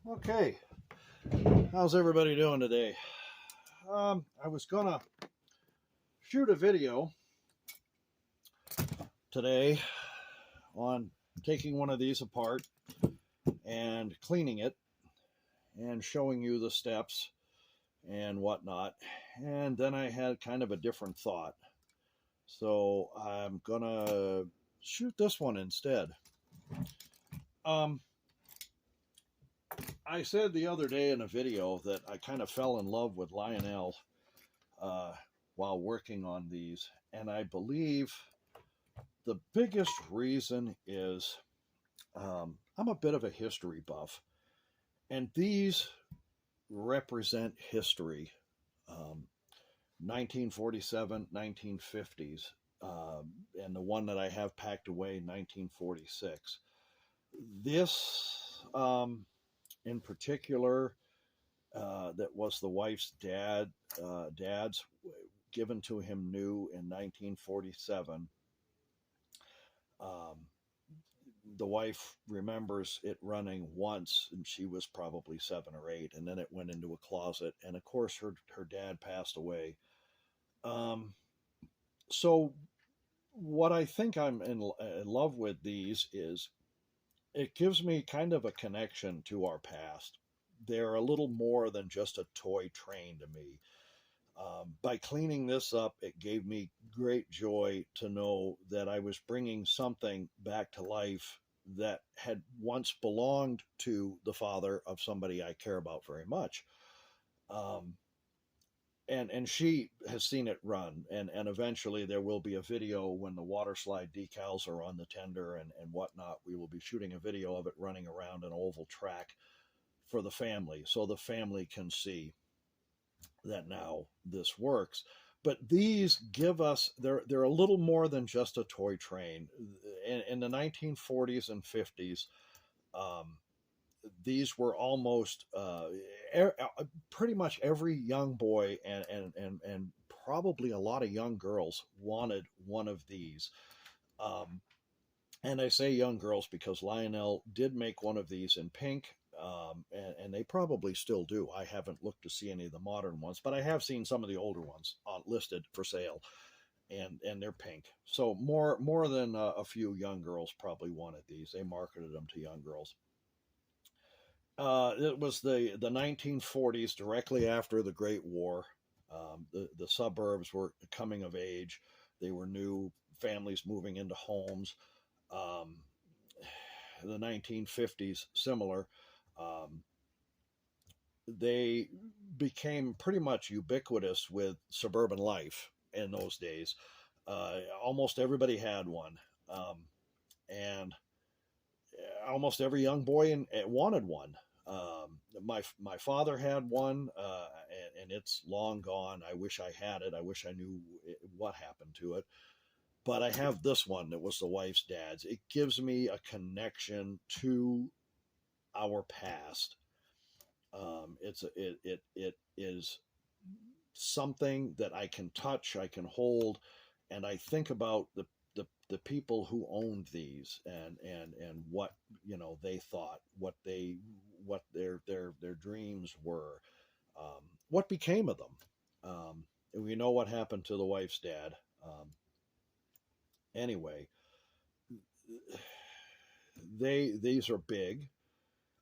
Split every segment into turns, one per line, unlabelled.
Okay, how's everybody doing today? I was gonna shoot a video today on taking one of these apart and cleaning it and showing you the steps and whatnot. And then I had kind of a different thought. So I'm gonna shoot this one instead. Um, I said the other day in a video that I kind of fell in love with Lionel uh, while working on these. And I believe the biggest reason is I'm a bit of a history buff, and these represent history. Um, 1947, 1950s, and the one that I have packed away, 1946. This, in particular, that was the wife's dad's, given to him new in 1947. Um, the wife remembers it running once, and she was probably 7 or 8, and then it went into a closet. And of course, her dad passed away. Um, so, what I think I'm in love with these is it gives me kind of a connection to our past. They're a little more than just a toy train to me. By cleaning this up, it gave me great joy to know that I was bringing something back to life that had once belonged to the father of somebody I care about very much. Um, and she has seen it run, and eventually there will be a video when the water slide decals are on the tender and whatnot. We will be shooting a video of it running around an oval track for the family, so the family can see that now this works. But these give us, they're a little more than just a toy train. In the 1940s and 50s, um, these were almost pretty much every young boy and probably a lot of young girls wanted one of these. Um, and I say young girls because Lionel did make one of these in pink, and they probably still do. I haven't looked to see any of the modern ones, but I have seen some of the older ones listed for sale, and they're pink. So more than a few young girls probably wanted these. They marketed them to young girls. It was the 1940s, directly after the Great War. The suburbs were coming of age. They were new, families moving into homes. Um, the 1950s, similar. Um, they became pretty much ubiquitous with suburban life in those days. Almost everybody had one, and almost every young boy wanted one. My father had one, and it's long gone. I wish I had it. I wish I knew what happened to it. But I have this one that was the wife's dad's. It gives me a connection to our past. It is something that I can touch, I can hold, and I think about the people who owned these and what they thought, what their dreams were, what became of them. And we know what happened to the wife's dad. Anyway, these are big.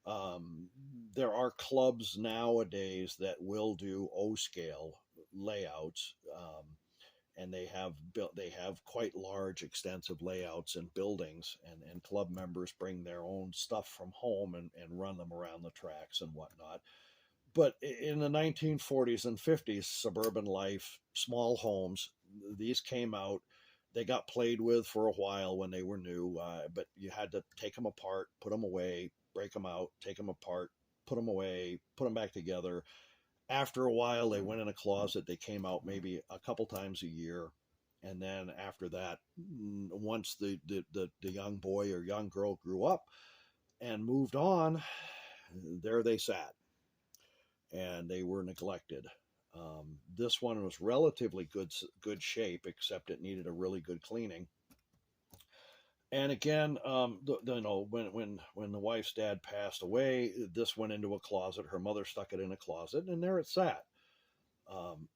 Um, there are clubs nowadays that will do O scale layouts, and they have quite large, extensive layouts and buildings, and club members bring their own stuff from home and run them around the tracks and whatnot. But in the 1940s and 50s, suburban life, small homes, these came out. They got played with for a while when they were new, but you had to take them apart, put them away, break them out, take them apart, put them away, put them back together. After a while, they went in a closet. They came out maybe a couple times a year. And then after that, once the young boy or young girl grew up and moved on, there they sat and they were neglected. This one was relatively good shape, except it needed a really good cleaning. And again, when the wife's dad passed away, this went into a closet. Her mother stuck it in a closet, and there it sat. Um,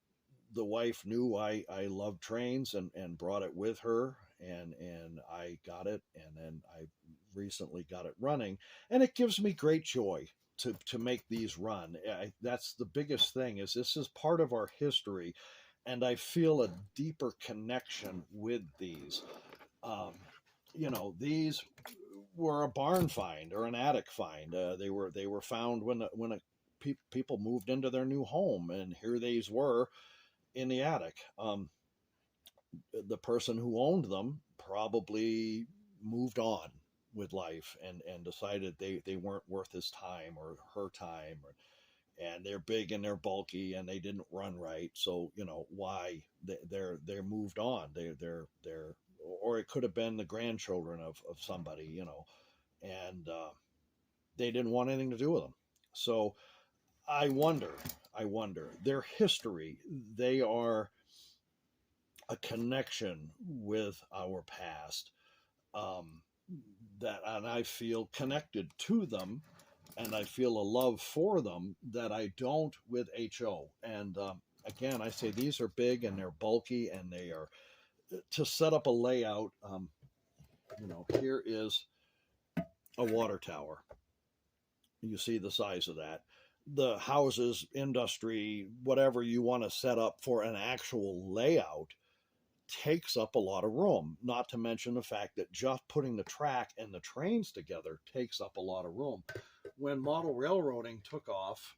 the wife knew I loved trains and brought it with her, and I got it, and then I recently got it running, and it gives me great joy to make these run. That's the biggest thing, is this is part of our history, and I feel a deeper connection with these. Um, these were a barn find or an attic find. They were found when people moved into their new home, and here these were in the attic. The person who owned them probably moved on with life and decided they weren't worth his time or her time, and they're big and they're bulky and they didn't run right. So why they're moved on. They're or it could have been the grandchildren of somebody, and they didn't want anything to do with them. So I wonder, their history. They are a connection with our past, um, and I feel connected to them, and I feel a love for them that I don't with HO. And again, I say these are big and they're bulky, and they are to set up a layout. Here is a water tower. You see the size of that. The houses, industry, whatever you want to set up for an actual layout takes up a lot of room, not to mention the fact that just putting the track and the trains together takes up a lot of room. When model railroading took off,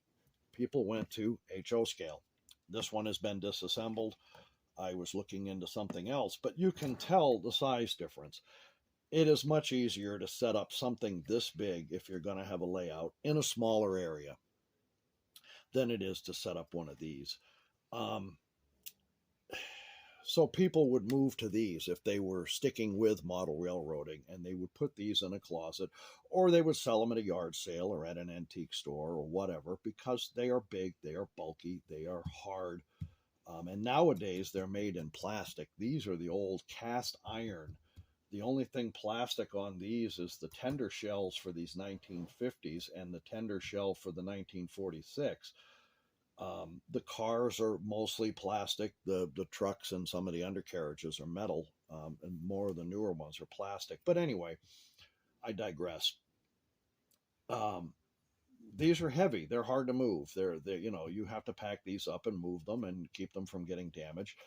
people went to HO scale. This one has been disassembled. I was looking into something else, but you can tell the size difference. It is much easier to set up something this big if you're going to have a layout in a smaller area than it is to set up one of these. Um, So people would move to these if they were sticking with model railroading, and they would put these in a closet, or they would sell them at a yard sale or at an antique store or whatever, because they are big, they are bulky, they are hard. And nowadays they're made in plastic. These are the old cast iron. The only thing plastic on these is the tender shells for these 1950s and the tender shell for the 1946. The cars are mostly plastic. The trucks and some of the undercarriages are metal, and more of the newer ones are plastic. But anyway, I digress. Um, these are heavy. They're hard to move. They you have to pack these up and move them and keep them from getting damaged.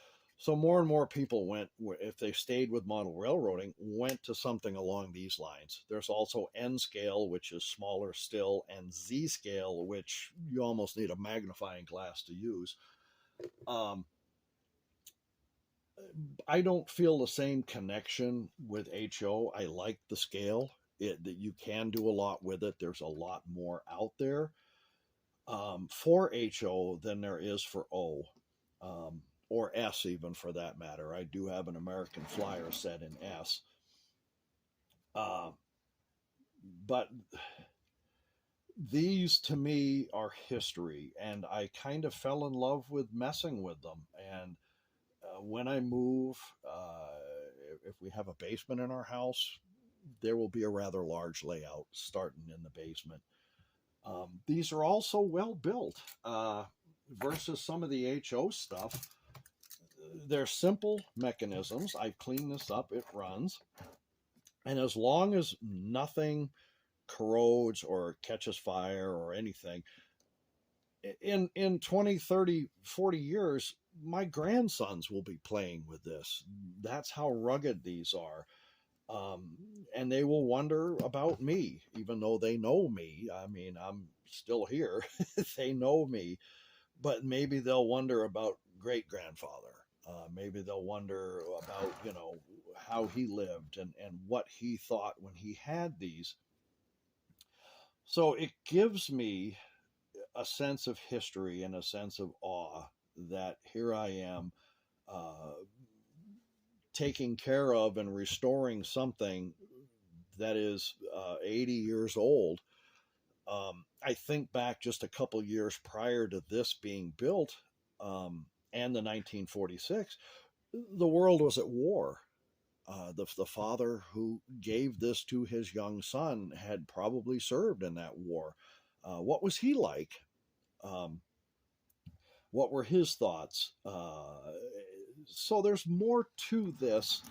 So more and more people went, if they stayed with model railroading, went to something along these lines. There's also N scale, which is smaller still, and Z scale, which you almost need a magnifying glass to use. Um, I don't feel the same connection with HO. I like the scale. That you can do a lot with it. There's a lot more out there for HO than there is for O, or S, even for that matter. I do have an American Flyer set in S. Uh, but these to me are history, and I kind of fell in love with messing with them. And when I move, if we have a basement in our house, there will be a rather large layout starting in the basement. These are also well built versus some of the HO stuff. They're simple mechanisms. I've cleaned this up, it runs. And as long as nothing corrodes or catches fire or anything, in 20, 30, 40 years, my grandsons will be playing with this. That's how rugged these are. Um, and they will wonder about me, even though they know me. I mean, I'm still here. They know me, but maybe they'll wonder about great grandfather. Maybe they'll wonder about, how he lived and what he thought when he had these. So it gives me a sense of history and a sense of awe that here I am, uh, taking care of and restoring something that is 80 years old. I think back just a couple years prior to this being built, and the 1946, the world was at war. The father who gave this to his young son had probably served in that war. What was he like? Um, what were his thoughts? So there's more to this,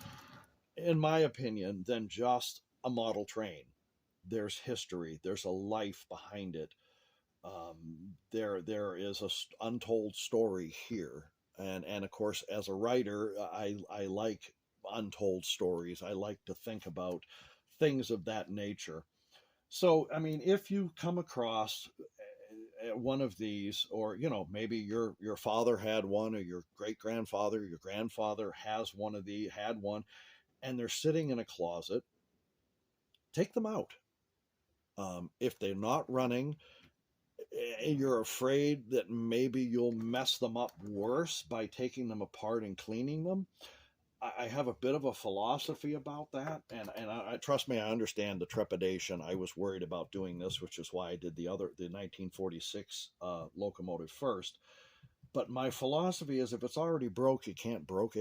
in my opinion, than just a model train. There's history. There's a life behind it. There is a untold story here, and of course, as a writer, I like untold stories. I like to think about things of that nature. So, I mean, if you come across one of these, or maybe your father had one, or your great grandfather, your grandfather has one of the had one, and they're sitting in a closet, take them out. If they're not running, you're afraid that maybe you'll mess them up worse by taking them apart and cleaning them. I have a bit of a philosophy about that, and I trust me, I understand the trepidation. I was worried about doing this, which is why I did the 1946 locomotive first. But my philosophy is, if it's already broke, you can't break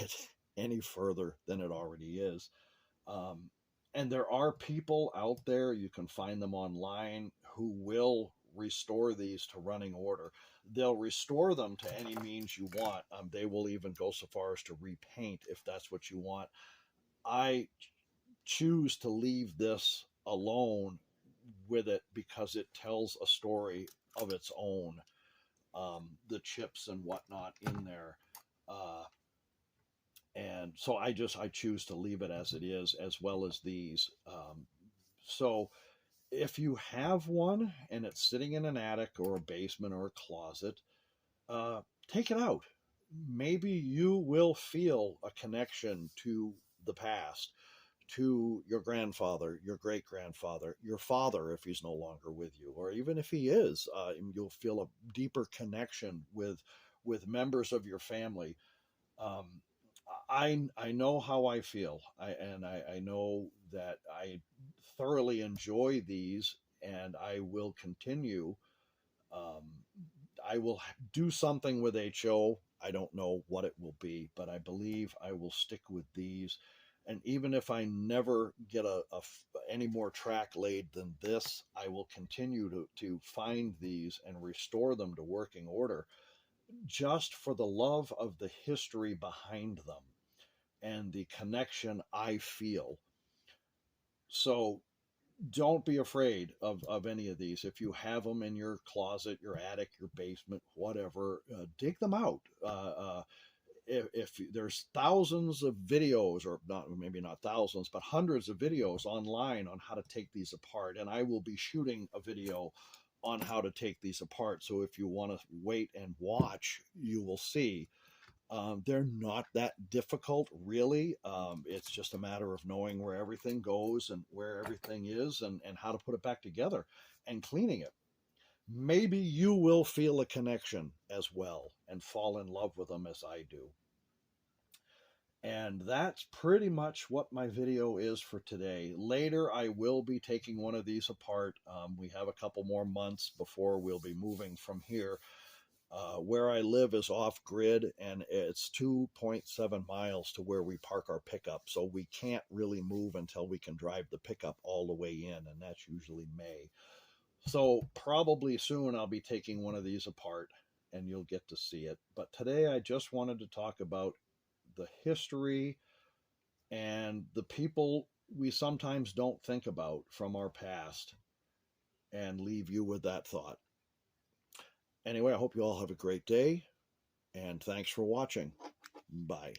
it any further than it already is. And there are people out there, you can find them online, who will restore these to running order. They'll restore them to any means you want. They will even go so far as to repaint if that's what you want. I choose to leave this alone with it because it tells a story of its own. The chips and whatnot in there. And so I choose to leave it as it is, as well as these. So if you have one and it's sitting in an attic or a basement or a closet, take it out. Maybe you will feel a connection to the past, to your grandfather, your great grandfather, your father, if he's no longer with you, or even if he is, you'll feel a deeper connection with members of your family. Um, I know how I feel. I know that I thoroughly enjoy these, and I will continue. Um, I will do something with HO. I don't know what it will be, but I believe I will stick with these. And even if I never get any more track laid than this, I will continue to find these and restore them to working order, just for the love of the history behind them and the connection I feel. So don't be afraid of any of these. If you have them in your closet, your attic, your basement, whatever, dig them out. If there's thousands of videos, or not, maybe not thousands, but hundreds of videos online on how to take these apart, and I will be shooting a video on how to take these apart. So if you want to wait and watch, you will see. They're not that difficult, really. It's just a matter of knowing where everything goes and where everything is, and how to put it back together and cleaning it. Maybe you will feel a connection as well and fall in love with them as I do. And that's pretty much what my video is for today. Later, I will be taking one of these apart. We have a couple more months before we'll be moving from here. Where I live is off grid, and it's 2.7 miles to where we park our pickup. So we can't really move until we can drive the pickup all the way in, and that's usually May. So probably soon I'll be taking one of these apart and you'll get to see it. But today I just wanted to talk about the history and the people we sometimes don't think about from our past, and leave you with that thought. Anyway, I hope you all have a great day, and thanks for watching. Bye.